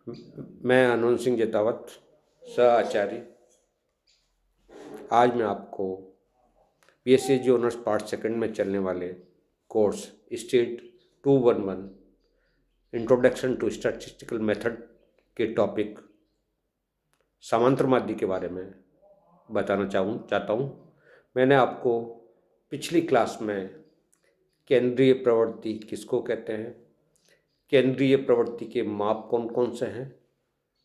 मैं आनंद सिंह जेतावत सह आचार्य। आज मैं आपको BSc G honours part second में चलने वाले course stat 211 introduction to statistical method के टॉपिक समांतर माध्य के बारे में बताना चाहता हूँ। मैंने आपको पिछली क्लास में केंद्रीय प्रवृत्ति किसको कहते हैं, केंद्रीय प्रवृत्ति के माप कौन कौन से हैं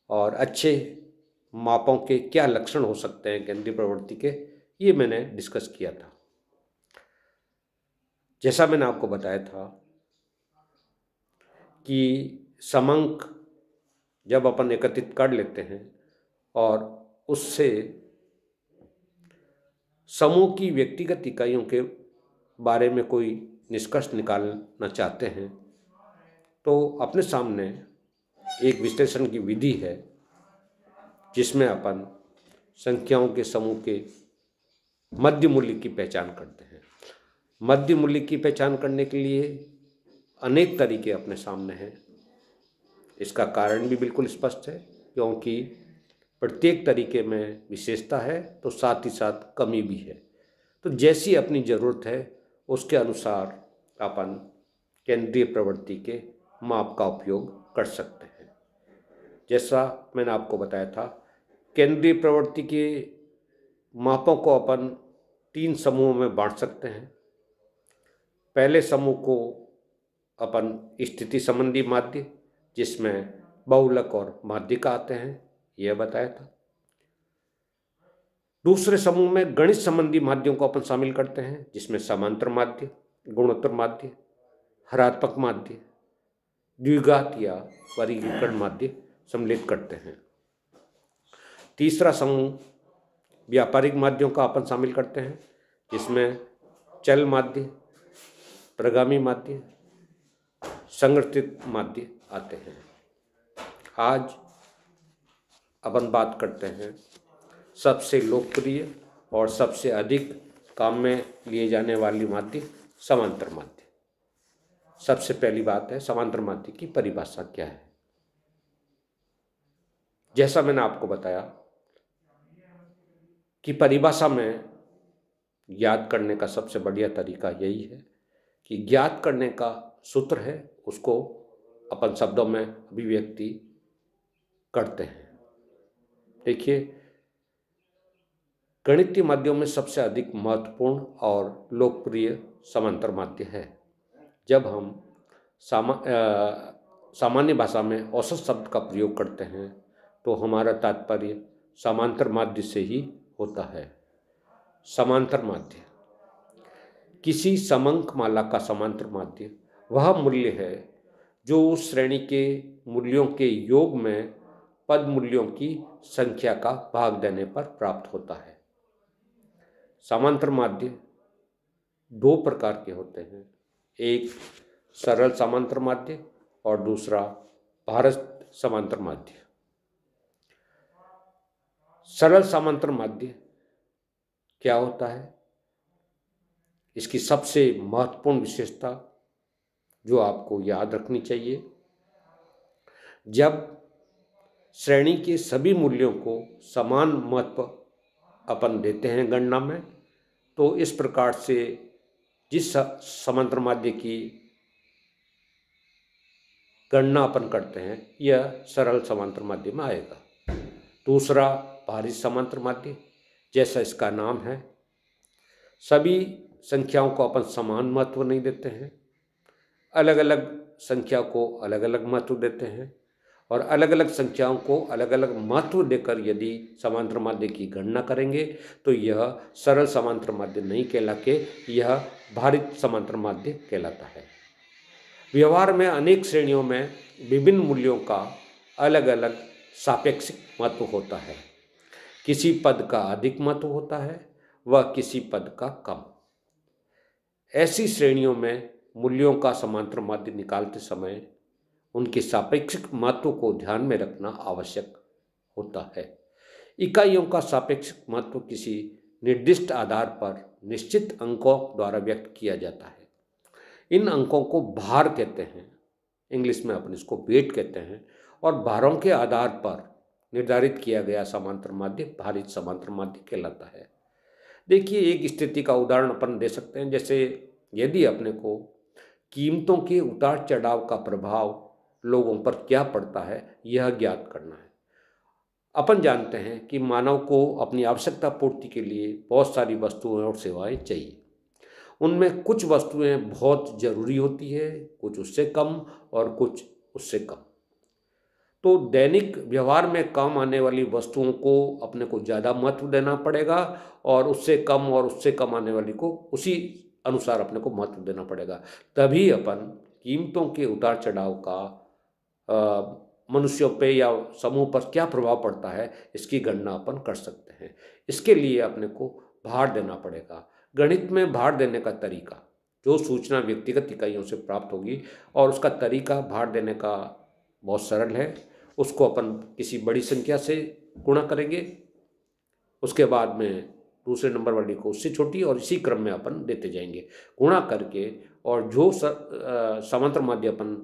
और अच्छे मापों के क्या लक्षण हो सकते हैं केंद्रीय प्रवृत्ति के, ये मैंने डिस्कस किया था। जैसा मैंने आपको बताया था कि समांक जब अपन एकत्रित कर लेते हैं और उससे समूह की व्यक्तिगत इकाइयों के बारे में कोई निष्कर्ष निकालना चाहते हैं तो अपने सामने एक विश्लेषण की विधि है जिसमें अपन संख्याओं के समूह के मध्य मूल्य की पहचान करते हैं। मध्य मूल्य की पहचान करने के लिए अनेक तरीके अपने सामने हैं। इसका कारण भी बिल्कुल स्पष्ट है, क्योंकि प्रत्येक तरीके में विशेषता है तो साथ ही साथ कमी भी है। तो जैसी अपनी ज़रूरत है उसके अनुसार अपन केंद्रीय प्रवृत्ति के माप का उपयोग कर सकते हैं। जैसा मैंने आपको बताया था, केंद्रीय प्रवृत्ति के मापों को अपन 3 समूहों में बांट सकते हैं। पहले समूह को अपन स्थिति संबंधी माध्य, जिसमें बहुलक और माध्यिका आते हैं, यह बताया था। दूसरे समूह में गणित संबंधी माध्यों को अपन शामिल करते हैं, जिसमें समांतर माध्य, गुणोत्तर माध्य, हरात्मक माध्य, द्विघात या वर्गीकरण माध्य सम्मिलित करते हैं। तीसरा समूह व्यापारिक माध्यों का अपन शामिल करते हैं, जिसमें चल माध्य, प्रगामी माध्य, संगठित माध्य आते हैं। आज अपन बात करते हैं सबसे लोकप्रिय और सबसे अधिक काम में लिए जाने वाली माध्य समांतर माध्य। सबसे पहली बात है समांतर माध्य की परिभाषा क्या है। जैसा मैंने आपको बताया कि परिभाषा में याद करने का सबसे बढ़िया तरीका यही है कि ज्ञात करने का सूत्र है उसको अपन शब्दों में अभिव्यक्ति करते हैं। देखिए, गणितीय माध्यों में सबसे अधिक महत्वपूर्ण और लोकप्रिय समांतर माध्य है। जब हम सामान्य भाषा में औसत शब्द का प्रयोग करते हैं तो हमारा तात्पर्य समांतर माध्य से ही होता है। समांतर माध्य किसी समंक माला का समांतर माध्य वह मूल्य है जो उस श्रेणी के मूल्यों के योग में पद मूल्यों की संख्या का भाग देने पर प्राप्त होता है। समांतर माध्य 2 प्रकार के होते हैं, एक सरल समांतर माध्य और दूसरा भारित समांतर माध्य। सरल समांतर माध्य क्या होता है, इसकी सबसे महत्वपूर्ण विशेषता जो आपको याद रखनी चाहिए, जब श्रेणी के सभी मूल्यों को समान महत्व अपन देते हैं गणना में, तो इस प्रकार से जिस समांतर माध्य की गणना अपन करते हैं यह सरल समांतर माध्य में आएगा। दूसरा भारित समांतर माध्य, जैसा इसका नाम है, सभी संख्याओं को अपन समान महत्व नहीं देते हैं, अलग अलग संख्या को अलग अलग महत्व देते हैं और अलग अलग संख्याओं को अलग अलग महत्व देकर यदि समांतर माध्य की गणना करेंगे तो यह सरल समांतर माध्य नहीं कहला के यह भारित समांतर माध्य कहलाता है। व्यवहार में अनेक श्रेणियों में विभिन्न मूल्यों का अलग अलग सापेक्षिक महत्व होता है। किसी पद का अधिक महत्व होता है व किसी पद का कम। ऐसी श्रेणियों में मूल्यों का समांतर माध्य निकालते समय उनके सापेक्षिक महत्व को ध्यान में रखना आवश्यक होता है। इकाइयों का सापेक्षिक महत्व किसी निर्दिष्ट आधार पर निश्चित अंकों द्वारा व्यक्त किया जाता है। इन अंकों को भार कहते हैं। इंग्लिश में अपन इसको वेट कहते हैं, और भारों के आधार पर निर्धारित किया गया समांतर माध्य भारित समांतर माध्य कहलाता है। देखिए, एक स्थिति का उदाहरण अपन दे सकते हैं। जैसे यदि अपने को कीमतों के उतार चढ़ाव का प्रभाव लोगों पर क्या पड़ता है यह ज्ञात करना है। अपन जानते हैं कि मानव को अपनी आवश्यकता पूर्ति के लिए बहुत सारी वस्तुएं और सेवाएं चाहिए। उनमें कुछ वस्तुएं बहुत ज़रूरी होती है, कुछ उससे कम और कुछ उससे कम। तो दैनिक व्यवहार में काम आने वाली वस्तुओं को अपने को ज़्यादा महत्व देना पड़ेगा, और उससे कम आने वाली को उसी अनुसार अपने को महत्व देना पड़ेगा। तभी अपन कीमतों के उतार चढ़ाव का मनुष्यों पे या समूह पर क्या प्रभाव पड़ता है इसकी गणना अपन कर सकते हैं। इसके लिए अपने को भार देना पड़ेगा। गणित में भार देने का तरीका, जो सूचना व्यक्तिगत इकाइयों से प्राप्त होगी और उसका तरीका भार देने का बहुत सरल है। उसको अपन किसी बड़ी संख्या से गुणा करेंगे, उसके बाद में दूसरे नंबर वाली को उससे छोटी, और इसी क्रम में अपन देते जाएंगे गुणा करके। और जो समांतर माध्य अपन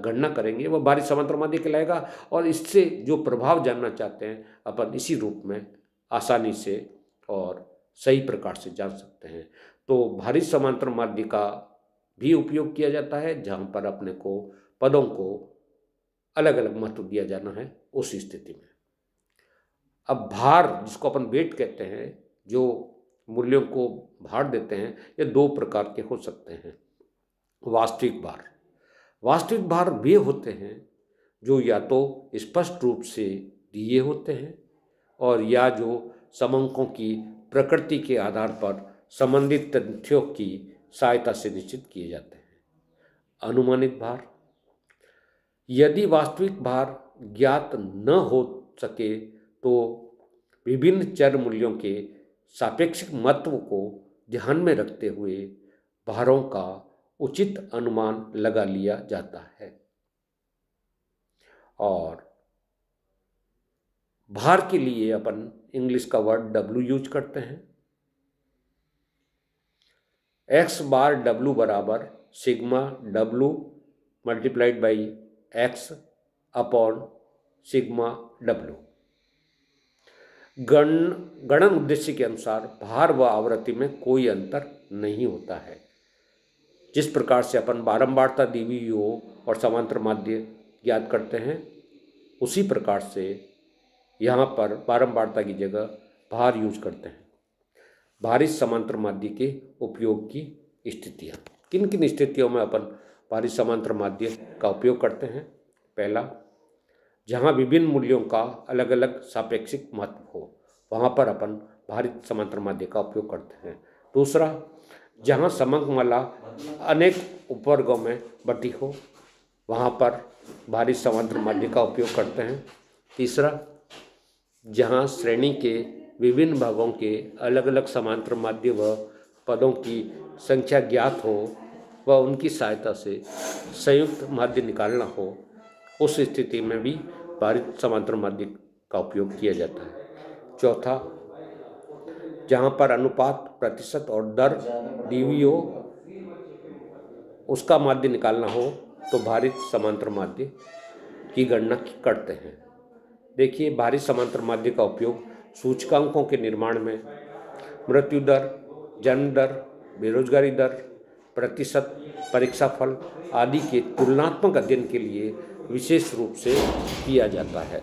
गणना करेंगे वह भारित समांतर माध्य कहलाएगा। और इससे जो प्रभाव जानना चाहते हैं अपन इसी रूप में आसानी से और सही प्रकार से जान सकते हैं। तो भारित समांतर माध्य का भी उपयोग किया जाता है जहाँ पर अपने को पदों को अलग अलग महत्व दिया जाना है उस स्थिति में। अब भार, जिसको अपन वेट कहते हैं, जो मूल्यों को भार देते हैं, ये दो प्रकार के हो सकते हैं। वास्तविक भार वे होते हैं जो या तो स्पष्ट रूप से दिए होते हैं और या जो समंकों की प्रकृति के आधार पर संबंधित तथ्यों की सहायता से निश्चित किए जाते हैं। अनुमानित भार, यदि वास्तविक भार ज्ञात न हो सके तो विभिन्न चर मूल्यों के सापेक्षिक महत्व को ध्यान में रखते हुए भारों का उचित अनुमान लगा लिया जाता है। और भार के लिए अपन इंग्लिश का वर्ड W यूज करते हैं। x बार W बराबर sigma W multiplied by x upon sigma W। गणन उद्देश्य के अनुसार भार व आवृत्ति में कोई अंतर नहीं होता है। जिस प्रकार से अपन बारंबारता दी हुई हो और समांतर माध्य ज्ञात करते हैं, उसी प्रकार से यहाँ पर बारंबारता की जगह भार यूज करते हैं। भारित समांतर माध्य के उपयोग की स्थितियाँ, किन किन स्थितियों में अपन भारित समांतर माध्य का उपयोग करते हैं? पहला, जहाँ विभिन्न मूल्यों का अलग अलग सापेक्षिक महत्व हो, वहाँ पर अपन भारित समांतर माध्य का उपयोग करते हैं। दूसरा, जहाँ समंकमाला अनेक उपवर्गों में बटी हो, वहाँ पर भारित समांतर माध्य का उपयोग करते हैं। तीसरा, जहाँ श्रेणी के विभिन्न भागों के अलग अलग समांतर माध्य व पदों की संख्या ज्ञात हो व उनकी सहायता से संयुक्त माध्य निकालना हो, उस स्थिति में भी भारित समांतर माध्य का उपयोग किया जाता है। चौथा, जहाँ पर अनुपात, प्रतिशत और दर दी हुई हो, उसका माध्य निकालना हो तो भारित समांतर माध्य की गणना करते हैं। देखिए, भारित समांतर माध्य का उपयोग सूचकांकों के निर्माण में मृत्यु दर, जन्म दर, बेरोजगारी दर, प्रतिशत, परीक्षा फल आदि के तुलनात्मक अध्ययन के लिए विशेष रूप से किया जाता है।